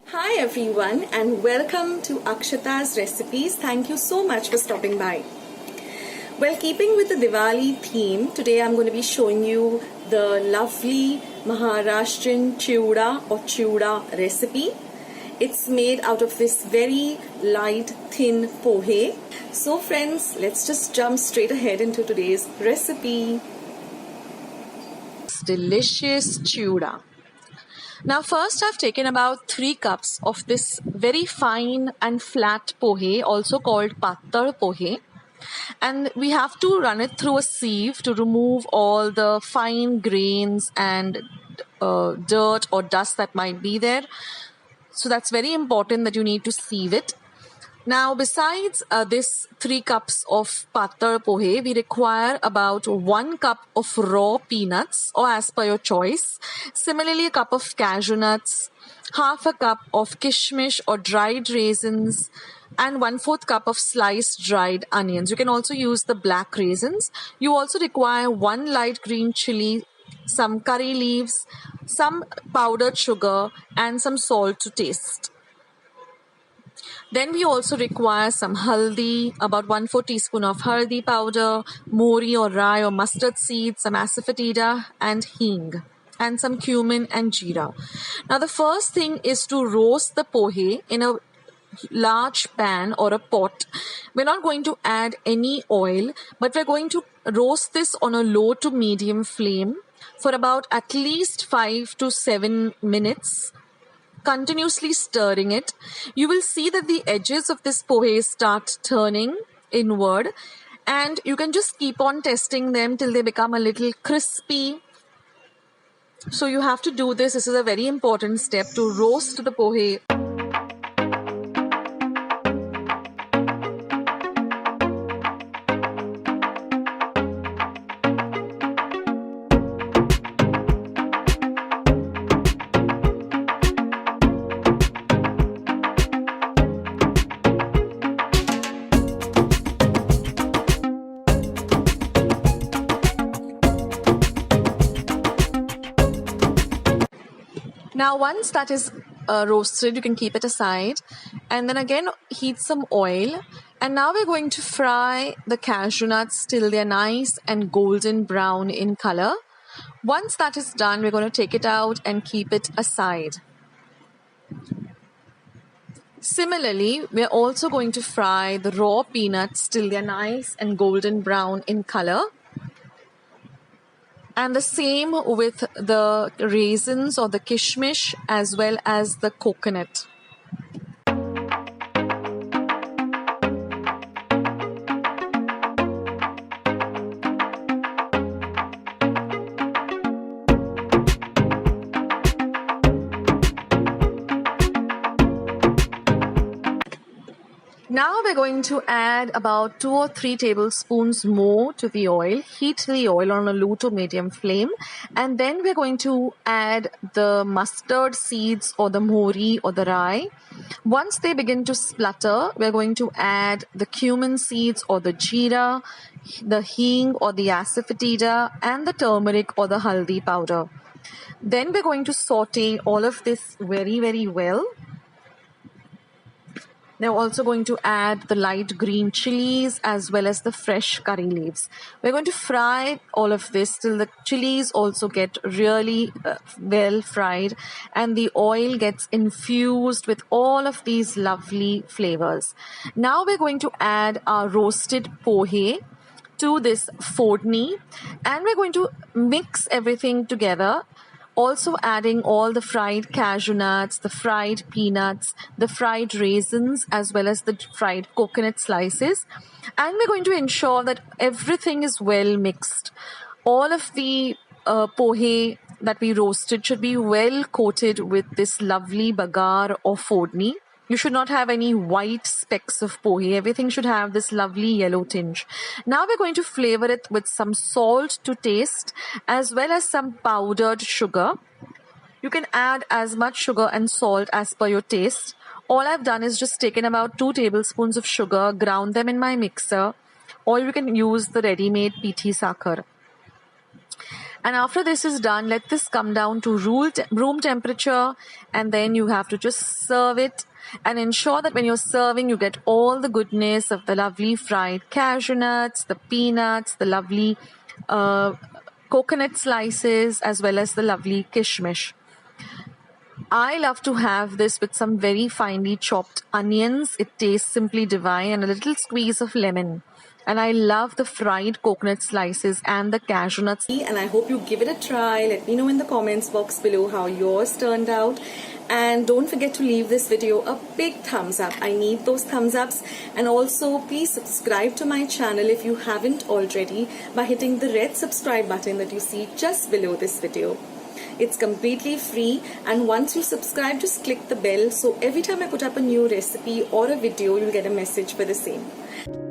Hi everyone and welcome to Akshata's Recipes. Thank you so much for stopping by. Well, keeping with the Diwali theme, today I'm going to be showing you the lovely Maharashtrian Chivda or Chivda recipe. It's made out of this very light, thin pohe. So friends, let's just jump straight ahead into today's recipe. Delicious Chivda. Now first I've taken about 3 cups of this very fine and flat pohe, also called Patalpohe, and we have to run it through a sieve to remove all the fine grains and dirt or dust that might be there. So that's very important that you need to sieve it. Now, besides this 3 cups of Patalpohe, we require about 1 cup of raw peanuts, or as per your choice. Similarly, a cup of cashew nuts, half a cup of kishmish or dried raisins, and 1/4 cup of sliced dried onions. You can also use the black raisins. You also require 1 light green chilli, some curry leaves, some powdered sugar, and some salt to taste. Then we also require some haldi, about 1/4 teaspoon of haldi powder, mori or rye or mustard seeds, some asafoetida and hing, and some cumin and jeera. Now the first thing is to roast the pohe in a large pan or a pot. We're not going to add any oil, but we're going to roast this on a low to medium flame for about at least 5 to 7 minutes. Continuously stirring it. You will see that the edges of this pohe start turning inward, and you can just keep on testing them till they become a little crispy. So you have to do this. This is a very important step, to roast the pohe. Now once that is roasted, you can keep it aside, and then again heat some oil, and now we're going to fry the cashew nuts till they're nice and golden brown in color. Once that is done, we're going to take it out and keep it aside. Similarly, we're also going to fry the raw peanuts till they're nice and golden brown in color. And the same with the raisins or the kishmish as well as the coconut. Now we're going to add about 2 or 3 tablespoons more to the oil. Heat the oil on a low to medium flame, and then we're going to add the mustard seeds or the mori or the rye. Once they begin to splutter, we're going to add the cumin seeds or the jeera, the hing or the asafoetida, and the turmeric or the haldi powder. Then we're going to saute all of this very, very well. Now also going to add the light green chillies as well as the fresh curry leaves. We're going to fry all of this till the chillies also get really well fried and the oil gets infused with all of these lovely flavors. Now we're going to add our roasted pohe to this fodni, and we're going to mix everything together. Also adding all the fried cashew nuts, the fried peanuts, the fried raisins, as well as the fried coconut slices. And we're going to ensure that everything is well mixed. All of the pohe that we roasted should be well coated with this lovely bagar or fodni. You should not have any white specks of pohe. Everything should have this lovely yellow tinge. Now we're going to flavor it with some salt to taste as well as some powdered sugar. You can add as much sugar and salt as per your taste. All I've done is just taken about 2 tablespoons of sugar, ground them in my mixer, or you can use the ready-made pithi sakar. And after this is done, let this come down to room temperature, and then you have to just serve it. And ensure that when you're serving, you get all the goodness of the lovely fried cashew nuts, the peanuts, the lovely coconut slices, as well as the lovely kishmish. I love to have this with some very finely chopped onions. It tastes simply divine, and a little squeeze of lemon. And I love the fried coconut slices and the cashew nuts. And I hope you give it a try. Let me know in the comments box below how yours turned out. And don't forget to leave this video a big thumbs up. I need those thumbs ups. And also please subscribe to my channel if you haven't already by hitting the red subscribe button that you see just below this video. It's completely free, and once you subscribe, just click the bell so every time I put up a new recipe or a video, you'll get a message for the same.